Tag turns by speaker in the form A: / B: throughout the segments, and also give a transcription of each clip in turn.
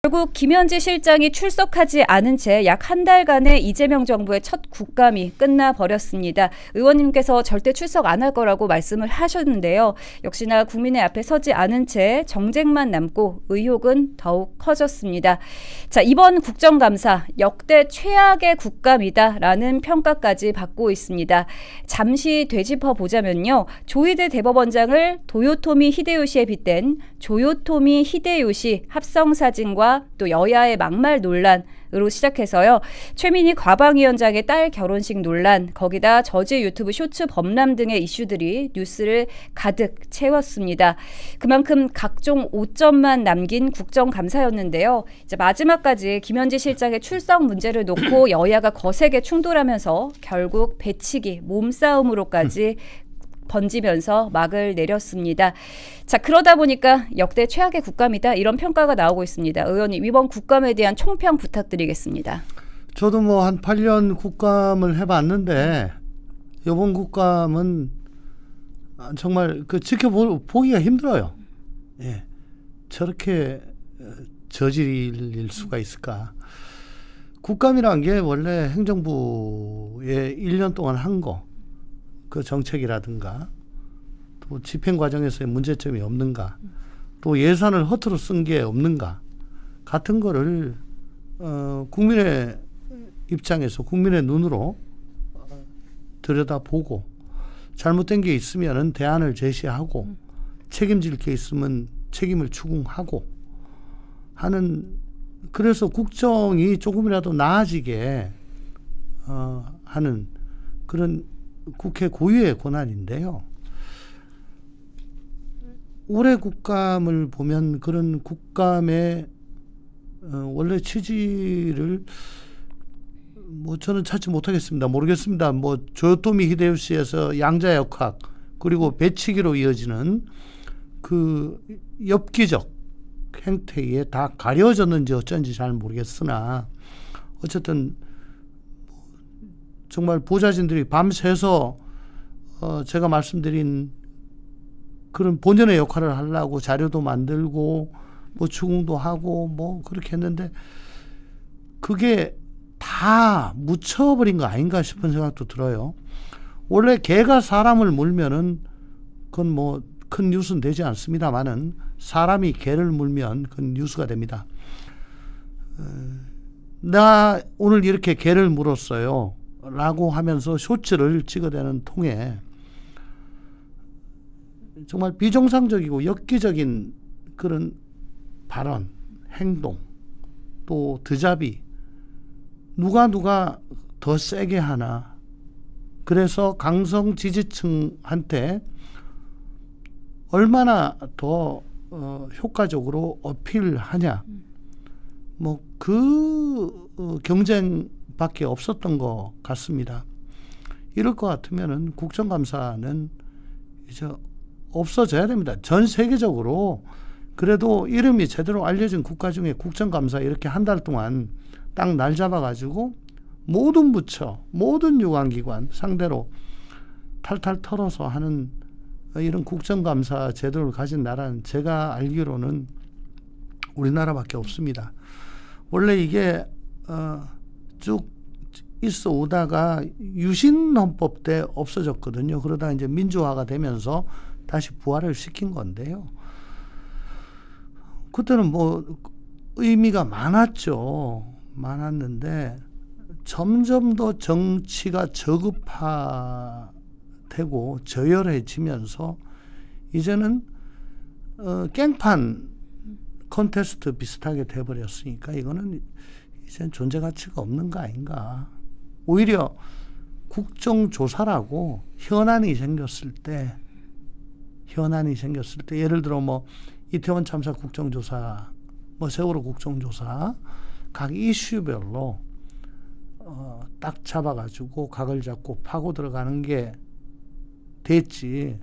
A: 결국 김현지 실장이 출석하지 않은 채 약 한 달간의 이재명 정부의 첫 국감이 끝나버렸습니다. 의원님께서 절대 출석 안 할 거라고 말씀을 하셨는데요. 역시나 국민의 앞에 서지 않은 채 정쟁만 남고 의혹은 더욱 커졌습니다. 자, 이번 국정감사 역대 최악의 국감이다라는 평가까지 받고 있습니다. 잠시 되짚어 보자면요. 조희대 대법원장을 도요토미 히데요시에 빗댄 조요토미 히데요시 합성사진과 또 여야의 막말 논란으로 시작해서요. 최민희 과방위원장의 딸 결혼식 논란, 거기다 저지 유튜브 쇼츠 범람 등의 이슈들이 뉴스를 가득 채웠습니다. 그만큼 각종 오점만 남긴 국정감사였는데요. 이제 마지막까지 김현지 실장의 출석 문제를 놓고 여야가 거세게 충돌하면서 결국 배치기, 몸싸움으로까지 번지면서 막을 내렸습니다. 자, 그러다 보니까 역대 최악의 국감이다, 이런 평가가 나오고 있습니다. 의원님, 이번 국감에 대한 총평 부탁드리겠습니다.
B: 저도 뭐 한 8년 국감을 해봤는데 이번 국감은 정말 지켜보기가 힘들어요. 예, 저렇게 저질일 수가 있을까. 국감이란 게 원래 행정부에 1년 동안 한 거, 그 정책이라든가 또 집행 과정에서의 문제점이 없는가, 또 예산을 허투루 쓴 게 없는가 같은 거를 국민의 입장에서 국민의 눈으로 들여다보고 잘못된 게 있으면은 대안을 제시하고 책임질 게 있으면 책임을 추궁하고 하는, 그래서 국정이 조금이라도 나아지게 하는 그런 국회 고유의 권한인데요. 올해 국감을 보면 그런 국감의 원래 취지를 뭐 저는 찾지 못하겠습니다. 모르겠습니다. 뭐 조요토미 히데요시에서 양자역학 그리고 배치기로 이어지는 그 엽기적 행태에 다 가려졌는지 어쩐지 잘 모르겠으나 어쨌든 정말 보좌진들이 밤새서 제가 말씀드린 그런 본연의 역할을 하려고 자료도 만들고 뭐 추궁도 하고 뭐 그렇게 했는데 그게 다 묻혀버린 거 아닌가 싶은 생각도 들어요. 원래 개가 사람을 물면은 그건 뭐 큰 뉴스는 되지 않습니다만은 사람이 개를 물면 그건 뉴스가 됩니다. 나 오늘 이렇게 개를 물었어요 라고 하면서 쇼츠를 찍어대는 통에 정말 비정상적이고 엽기적인 그런 발언, 행동, 또 드자비, 누가 더 세게 하나, 그래서 강성 지지층한테 얼마나 더 효과적으로 어필하냐, 뭐 그 경쟁밖에 없었던 것 같습니다. 이럴 것 같으면은 국정감사는 이제 없어져야 됩니다. 전 세계적으로 그래도 이름이 제대로 알려진 국가 중에 국정감사 이렇게 한 달 동안 딱 날 잡아가지고 모든 부처, 모든 유관기관 상대로 탈탈 털어서 하는 이런 국정감사 제도를 가진 나라는 제가 알기로는 우리나라밖에 없습니다. 원래 이게 쭉 있어 오다가 유신헌법 때 없어졌거든요. 그러다 이제 민주화가 되면서 다시 부활을 시킨 건데요. 그때는 뭐 의미가 많았는데 점점 더 정치가 저급화되고 저열해지면서 이제는 깽판 콘테스트 비슷하게 돼버렸으니까 이거는 이제는 존재 가치가 없는 거 아닌가. 오히려 국정조사라고 현안이 생겼을 때 예를 들어 뭐 이태원 참사 국정조사, 뭐 세월호 국정조사 각 이슈별로 딱 잡아가지고 각을 잡고 파고 들어가는 게 됐지.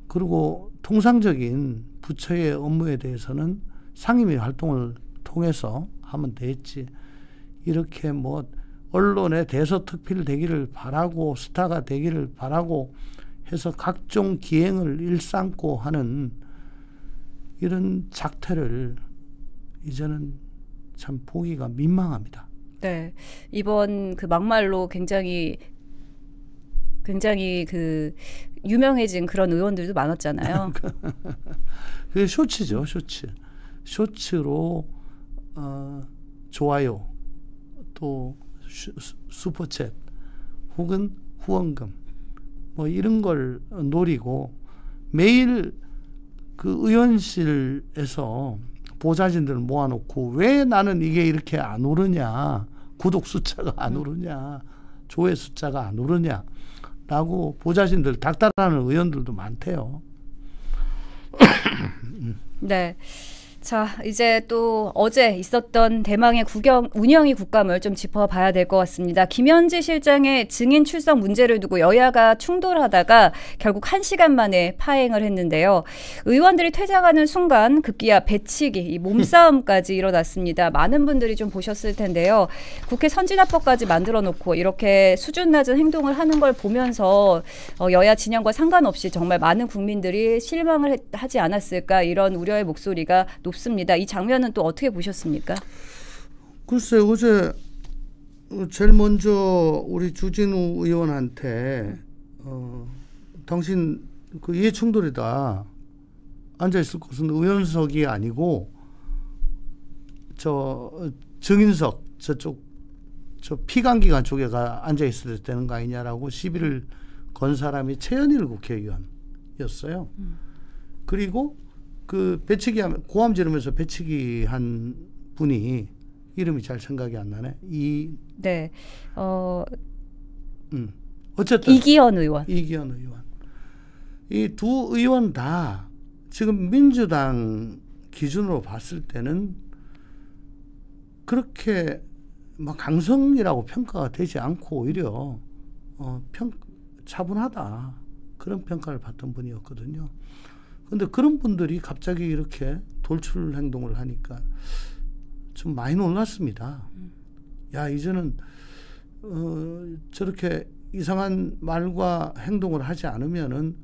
B: 그리고 통상적인 부처의 업무에 대해서는 상임위 활동을 통해서 하면 됐지. 이렇게 뭐 언론에 대서특필 되기를 바라고 스타가 되기를 바라고 해서 각종 기행을 일삼고 하는 이런 작태를 이제는 참 보기가 민망합니다.
A: 네, 이번 그 막말로 굉장히 그 유명해진 그런 의원들도 많았잖아요.
B: 그게 쇼츠죠, 쇼츠. 쇼츠로 좋아요, 또 슈퍼챗 혹은 후원금 뭐 이런 걸 노리고 매일 그 의원실에서 보좌진들 모아놓고 왜 나는 이게 이렇게 안 오르냐, 구독 숫자가 안 오르냐, 조회 숫자가 안 오르냐 라고 보좌진들 닥달하는 의원들도 많대요.
A: 네. 자, 이제 또 어제 있었던 대망의 운영위 국감을 좀 짚어봐야 될 것 같습니다. 김현지 실장의 증인 출석 문제를 두고 여야가 충돌하다가 결국 1시간 만에 파행을 했는데요. 의원들이 퇴장하는 순간 급기야 배치기, 이 몸싸움까지 일어났습니다. 많은 분들이 좀 보셨을 텐데요. 국회 선진화법까지 만들어 놓고 이렇게 수준 낮은 행동을 하는 걸 보면서 여야 진영과 상관없이 정말 많은 국민들이 실망을 하지 않았을까, 이런 우려의 목소리가 높습니다. 이 장면은 또 어떻게 보셨습니까?
B: 글쎄, 어제 제일 먼저 우리 주진우 의원한테 당신 그 이해충돌이다, 앉아있을 곳은 의원석이 아니고 저 증인석 저쪽 저 피감기관 쪽에 앉아있어야 되는 거 아니냐라고 시비를 건 사람이 최현일 국회의원이었어요. 그리고 그 배치기 하면 고함 지르면서 배치기 한 분이 이름이 잘 생각이 안 나네.
A: 네.
B: 어쨌든
A: 이기현 의원.
B: 이 두 의원 다 지금 민주당 기준으로 봤을 때는 그렇게 막 강성이라고 평가가 되지 않고 오히려 차분하다, 그런 평가를 받던 분이었거든요. 근데 그런 분들이 갑자기 이렇게 돌출 행동을 하니까 좀 많이 놀랐습니다. 야, 이제는 저렇게 이상한 말과 행동을 하지 않으면은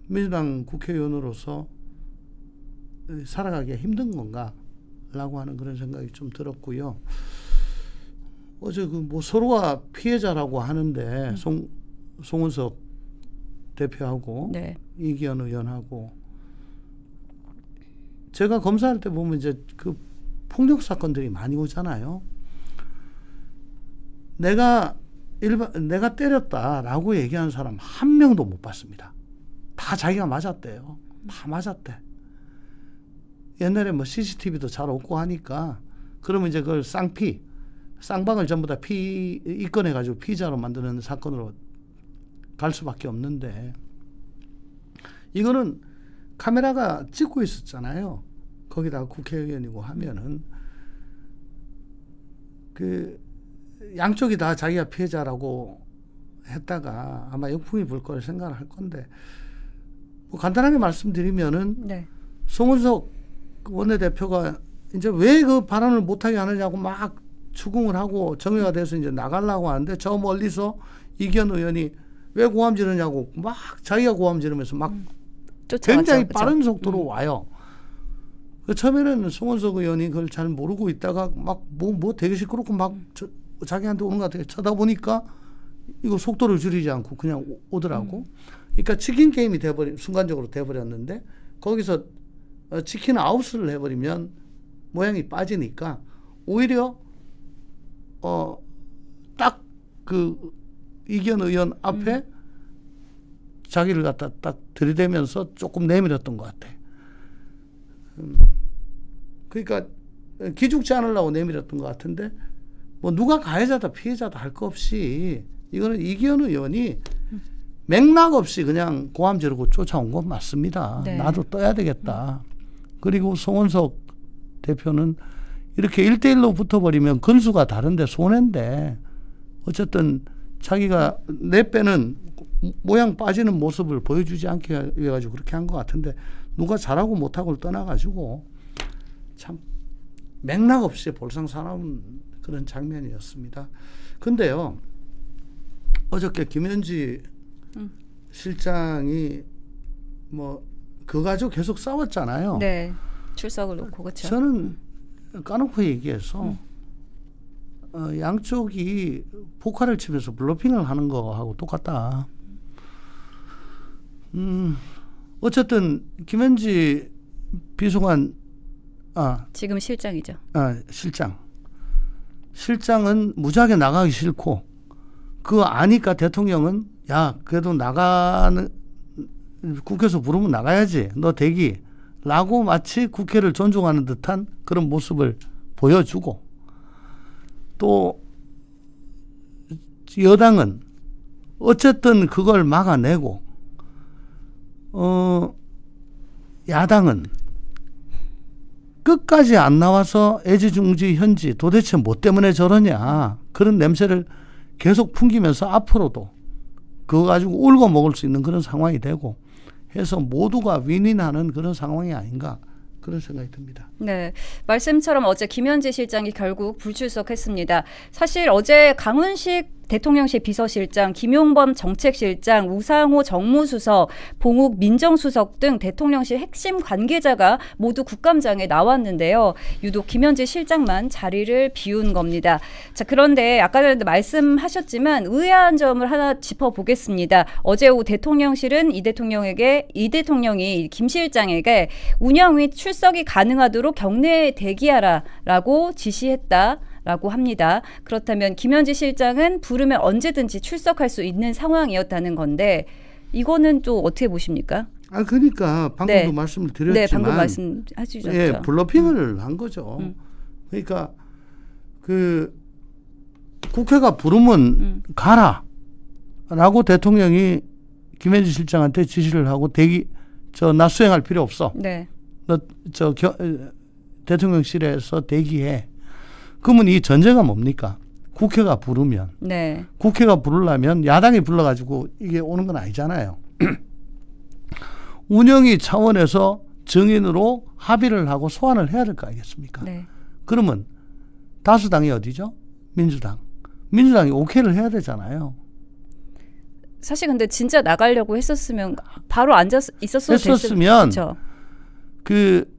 B: 민주당 국회의원으로서 살아가기가 힘든 건가 라고 하는 그런 생각이 좀 들었고요. 어제 그 뭐 서로가 피해자라고 하는데 송은석 대표하고
A: 네.
B: 이기현 의원하고 제가 검사할 때 보면 이제 그 폭력 사건들이 많이 오잖아요. 내가 때렸다라고 얘기하는 사람 한 명도 못 봤습니다. 다 자기가 맞았대요. 다 맞았대. 옛날에 뭐 CCTV도 잘 없고 하니까 그러면 이제 그걸 쌍방을 전부 다 입건해가지고 피의자로 만드는 사건으로 갈 수밖에 없는데, 이거는 카메라가 찍고 있었잖아요. 거기다가 국회의원이고 하면은 그 양쪽이 다 자기가 피해자라고 했다가 아마 역풍이 불 걸 생각을 할 건데, 뭐 간단하게 말씀드리면은
A: 네.
B: 송은석 원내대표가 이제 왜 그 발언을 못하게 하느냐고 막 추궁을 하고 정회가 돼서 이제 나가려고 하는데, 저 멀리서 이기현 의원이 왜 고함 지르냐고 막 자기가 고함 지르면서 막 굉장히
A: 그쵸?
B: 빠른 속도로 와요. 처음에는 송원석 의원이 그걸 잘 모르고 있다가 막 뭐 되게 시끄럽고 막 자기한테 오는 것 같아요. 쳐다보니까 이거 속도를 줄이지 않고 그냥 오더라고. 그러니까 치킨 게임이 순간적으로 돼버렸는데, 거기서 치킨 아웃을 해버리면 모양이 빠지니까 오히려 딱 그 이기현 의원 앞에 자기를 갖다 딱 들이대면서 조금 내밀었던 것 같아. 그러니까 기죽지 않으려고 내밀었던 것 같은데, 뭐 누가 가해자다 피해자다 할 거 없이 이거는 이기현 의원이 맥락 없이 그냥 고함 지르고 쫓아온 건 맞습니다.
A: 네.
B: 나도 떠야 되겠다. 그리고 송원석 대표는 이렇게 1대1로 붙어버리면 건수가 다른데 손해인데, 어쨌든 자기가 내 빼는 모양 빠지는 모습을 보여주지 않게 해가지고 그렇게 한 것 같은데, 누가 잘하고 못하고를 떠나가지고 참 맥락 없이 볼상사나운 그런 장면이었습니다. 근데요, 어저께 김현지 실장이 뭐 그 가지고 계속 싸웠잖아요.
A: 네. 출석을 놓고 그렇죠.
B: 저는 까놓고 얘기해서 양쪽이 포카를 치면서 블러핑을 하는 거하고 똑같다. 어쨌든 김현지 비서관
A: 지금 실장이죠.
B: 실장은 무지하게 나가기 싫고 그거 아니까 대통령은 야 그래도 나가는 국회에서 부르면 나가야지 너 대기 라고 마치 국회를 존중하는 듯한 그런 모습을 보여주고 또 여당은 어쨌든 그걸 막아내고 야당은 끝까지 안 나와서 애지중지현지 도대체 뭐 때문에 저러냐 그런 냄새를 계속 풍기면서 앞으로도 그거 가지고 울고 먹을 수 있는 그런 상황이 되고 해서 모두가 윈윈하는 그런 상황이 아닌가 그런 생각이 듭니다.
A: 네, 말씀처럼 어제 김현지 실장이 결국 불출석했습니다. 사실 어제 강훈식 대통령실 비서실장, 김용범 정책실장, 우상호 정무수석, 봉욱 민정수석 등 대통령실 핵심 관계자가 모두 국감장에 나왔는데요. 유독 김현지 실장만 자리를 비운 겁니다. 자, 그런데 아까 전에 말씀하셨지만 의아한 점을 하나 짚어보겠습니다. 어제 오후 대통령실은 이 대통령이 김 실장에게 운영 및 출석이 가능하도록 경내에 대기하라라고 지시했다. 라고 합니다. 그렇다면 김현지 실장은 부르면 언제든지 출석할 수 있는 상황이었다는 건데 이거는 또 어떻게 보십니까?
B: 그러니까 방금도 말씀을 드렸지만
A: 네, 방금 말씀하셨죠.
B: 예, 블러핑을 한 거죠. 그러니까 그 국회가 부르면 가라라고 대통령이 김현지 실장한테 지시를 하고 낮 수행할 필요 없어.
A: 네.
B: 너 대통령실에서 대기해. 그러면 이 전제가 뭡니까? 국회가 부르면.
A: 네.
B: 국회가 부르려면 야당이 불러가지고 이게 오는 건 아니잖아요. 운영위 차원에서 증인으로 합의를 하고 소환을 해야 될 거 아니겠습니까?
A: 네.
B: 그러면 다수당이 어디죠? 민주당. 민주당이 오케이를 해야 되잖아요.
A: 사실 근데 진짜 나가려고 했었으면 바로
B: 했었으면 그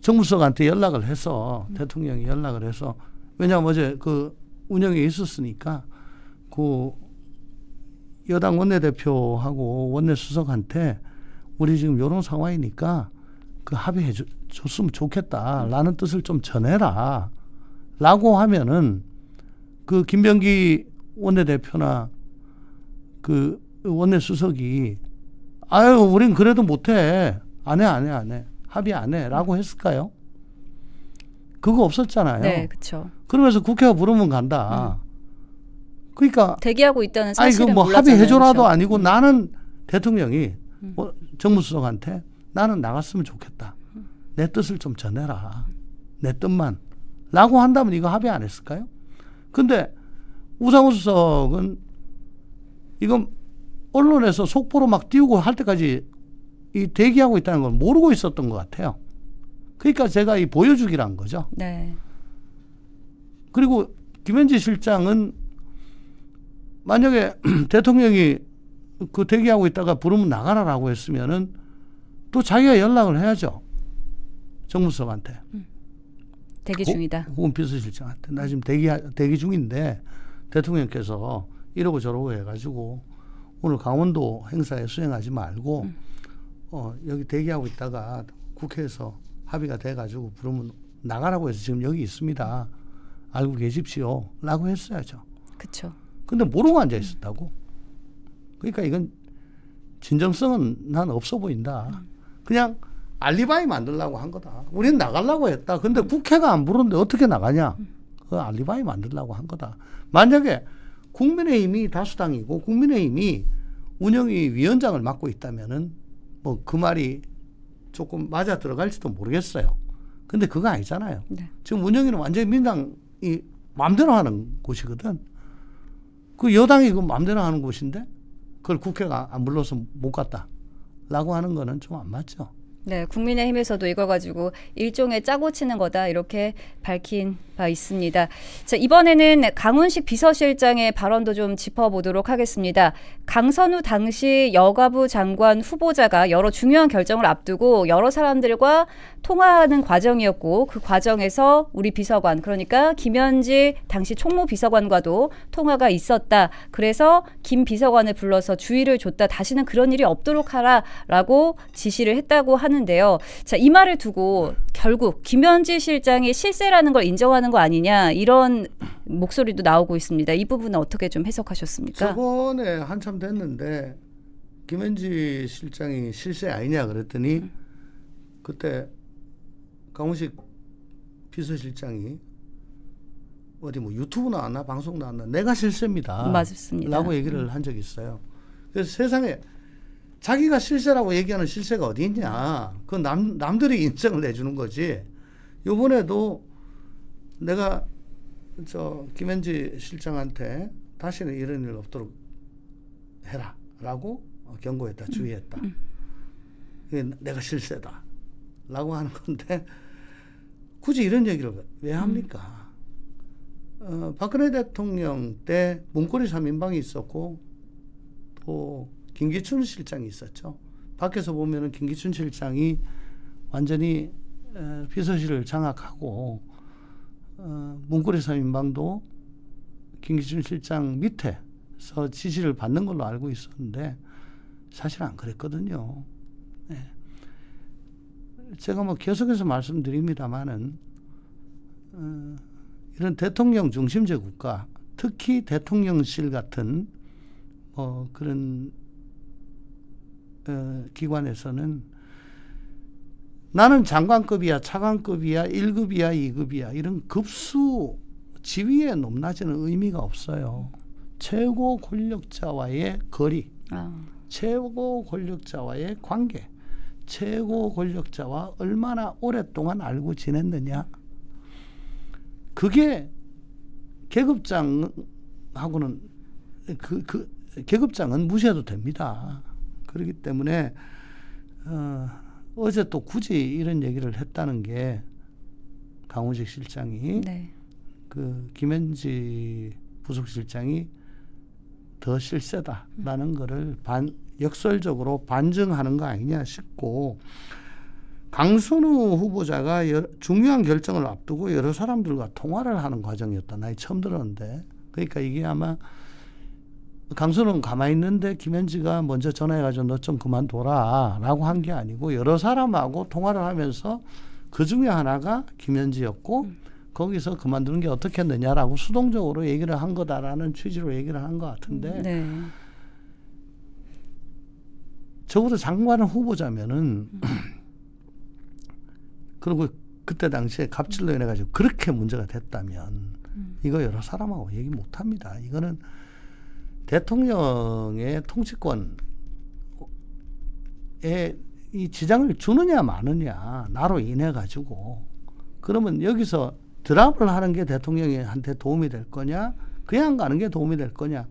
B: 정무수석한테 연락을 해서 대통령이 연락을 해서 왜냐하면 어제 그 운영에 있었으니까 그 여당 원내대표하고 원내수석한테 우리 지금 이런 상황이니까 그 합의해 줬으면 좋겠다라는 뜻을 좀 전해라 라고 하면은 그 김병기 원내대표나 그 원내수석이 우린 그래도 못해 안 해 합의 안 해 라고 했을까요? 그거 없었잖아요.
A: 네, 그렇죠.
B: 그러면서 국회가 부르면 간다. 그러니까
A: 대기하고 있다는 사실은
B: 뭐
A: 몰랐잖아요.
B: 합의해줘라도
A: 그렇죠?
B: 아니고 나는 대통령이 정무수석한테 나는 나갔으면 좋겠다. 내 뜻을 좀 전해라. 내 뜻만. 라고 한다면 이거 합의 안 했을까요? 근데 우상호 수석은 이건 언론에서 속보로 막 띄우고 할 때까지 이 대기하고 있다는 걸 모르고 있었던 것 같아요. 그러니까 제가 이 보여주기란 거죠.
A: 네.
B: 그리고 김현지 실장은 만약에 대통령이 그 대기하고 있다가 부르면 나가라라고 했으면은 또 자기가 연락을 해야죠. 정무수석한테.
A: 대기 중이다.
B: 혹은 비서실장한테. 나 지금 대기 중인데 대통령께서 이러고 저러고 해가지고 오늘 강원도 행사에 수행하지 말고 여기 대기하고 있다가 국회에서 합의가 돼가지고 부르면 나가라고 해서 지금 여기 있습니다. 알고 계십시오. 라고 했어야죠.
A: 그렇죠.
B: 근데 모르고 앉아 있었다고. 그러니까 이건 진정성은 난 없어 보인다. 그냥 알리바이 만들려고 한 거다. 우리는 나가려고 했다. 근데 국회가 안 부르는데 어떻게 나가냐. 그 알리바이 만들려고 한 거다. 만약에 국민의힘이 다수당이고 국민의힘이 운영위 위원장을 맡고 있다면은 뭐 그 말이 조금 맞아 들어갈지도 모르겠어요. 근데 그거 아니잖아요.
A: 네.
B: 지금 운영위는 완전히 민당이 마음대로 하는 곳이거든. 그 여당이 그 마음대로 하는 곳인데 그걸 국회가 안 불러서 못 갔다. 라고 하는 거는 좀 안 맞죠.
A: 네, 국민의힘에서도 이걸 가지고 일종의 짜고 치는 거다 이렇게 밝힌 바 있습니다. 자, 이번에는 강훈식 비서실장의 발언도 좀 짚어보도록 하겠습니다. 강선우 당시 여가부 장관 후보자가 여러 중요한 결정을 앞두고 여러 사람들과 통화하는 과정이었고 그 과정에서 우리 비서관 그러니까 김현지 당시 총무비서관과도 통화가 있었다. 그래서 김 비서관을 불러서 주의를 줬다. 다시는 그런 일이 없도록 하라라고 지시를 했다고 하는데요. 자, 이 말을 두고 결국 김현지 실장이 실세라는 걸 인정하는 거 아니냐 이런 목소리도 나오고 있습니다. 이 부분은 어떻게 좀 해석하셨습니까?
B: 저번에 한참 됐는데 김현지 실장이 실세 아니냐 그랬더니 그때 강훈식 비서실장이 어디 뭐 유튜브 나왔나 방송 나왔나 내가 실세입니다.
A: 맞습니다.
B: 라고 얘기를 한 적이 있어요. 그래서 세상에 자기가 실세라고 얘기하는 실세가 어디 있냐. 그건 남들이 인정을 해주는 거지. 이번에도 내가 김현지 실장한테 다시는 이런 일 없도록 해라 라고 경고했다. 주의했다. 이게 내가 실세다 라고 하는 건데 굳이 이런 얘기를 왜 합니까? 박근혜 대통령 때 문고리 3인방이 있었고 또 김기춘 실장이 있었죠. 밖에서 보면은 김기춘 실장이 완전히 비서실을 장악하고 문고리 3인방도 김기춘 실장 밑에서 지시를 받는 걸로 알고 있었는데 사실 안 그랬거든요. 네. 제가 뭐 계속해서 말씀드립니다만은 이런 대통령 중심제 국가, 특히 대통령실 같은 그런 기관에서는 나는 장관급이야, 차관급이야, 1급이야, 2급이야 이런 급수 지위에 높낮이는 의미가 없어요. 최고 권력자와의 거리, 최고 권력자와의 관계, 최고 권력자와 얼마나 오랫동안 알고 지냈느냐. 그게 계급장하고는 계급장은 무시해도 됩니다. 그렇기 때문에 어제 또 굳이 이런 얘기를 했다는 게 강훈식 실장이
A: 네.
B: 그 김현지 부속실장이 더 실세다라는 거를 역설적으로 반증하는 거 아니냐 싶고 강선우 후보자가 중요한 결정을 앞두고 여러 사람들과 통화를 하는 과정이었다. 나 처음 들었는데 그러니까 이게 아마 강선우는 가만히 있는데 김현지가 먼저 전화해가지고 너 좀 그만둬라 라고 한 게 아니고 여러 사람하고 통화를 하면서 그 중에 하나가 김현지였고 거기서 그만두는 게 어떻겠느냐라고 수동적으로 얘기를 한 거다라는 취지로 얘기를 한 것 같은데
A: 네.
B: 적어도 장관 후보자면은 그리고 그때 당시에 갑질로 인해가지고 그렇게 문제가 됐다면 이거 여러 사람하고 얘기 못합니다. 이거는 대통령의 통치권에 이 지장을 주느냐 마느냐 나로 인해 가지고 그러면 여기서 드랍을 하는 게 대통령한테 도움이 될 거냐 그냥 가는 게 도움이 될 거냐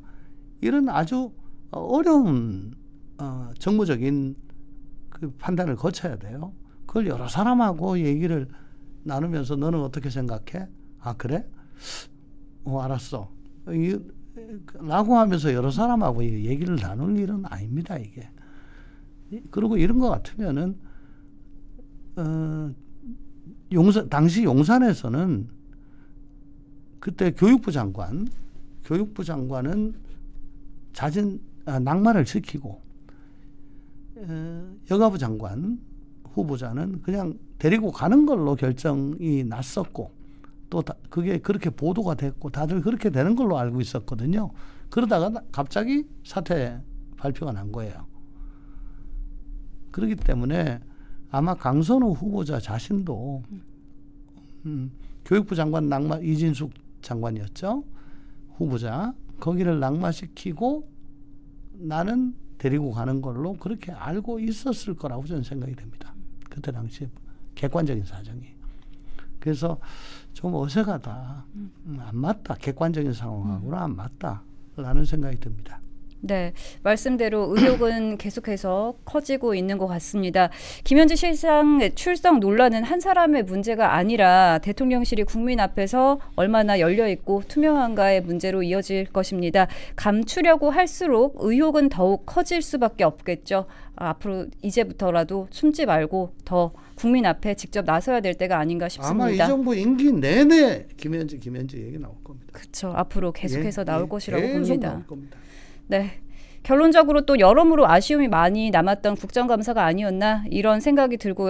B: 이런 아주 어려운 정무적인 그 판단을 거쳐야 돼요. 그걸 여러 사람하고 얘기를 나누면서 너는 어떻게 생각해? 아 그래? 알았어. 라고 하면서 여러 사람하고 얘기를 나눌 일은 아닙니다, 이게. 그리고 이런 것 같으면은, 당시 용산에서는 그때 교육부 장관은 낙마를 시키고, 여가부 장관 후보자는 그냥 데리고 가는 걸로 결정이 났었고, 또 그게 그렇게 보도가 됐고 다들 그렇게 되는 걸로 알고 있었거든요. 그러다가 갑자기 사퇴 발표가 난 거예요. 그렇기 때문에 아마 강선우 후보자 자신도 교육부 장관 낙마 이진숙 장관이었죠. 후보자 거기를 낙마시키고 나는 데리고 가는 걸로 그렇게 알고 있었을 거라고 저는 생각이 됩니다. 그때 당시 객관적인 사정이. 그래서 좀 어색하다. 안 맞다. 객관적인 상황하고는 안 맞다라는 생각이 듭니다.
A: 네, 말씀대로 의혹은 계속해서 커지고 있는 것 같습니다. 김현지 실장 출석 논란은 한 사람의 문제가 아니라 대통령실이 국민 앞에서 얼마나 열려있고 투명한가의 문제로 이어질 것입니다. 감추려고 할수록 의혹은 더욱 커질 수밖에 없겠죠. 앞으로 이제부터라도 숨지 말고 더 국민 앞에 직접 나서야 될 때가 아닌가 싶습니다.
B: 아마 이 정부 임기 내내 김현지 얘기 나올 겁니다.
A: 그렇죠. 앞으로 계속해서 나올 것이라고
B: 계속
A: 봅니다.
B: 나올 겁니다.
A: 네. 결론적으로 또 여러모로 아쉬움이 많이 남았던 국정감사가 아니었나 이런 생각이 들고요.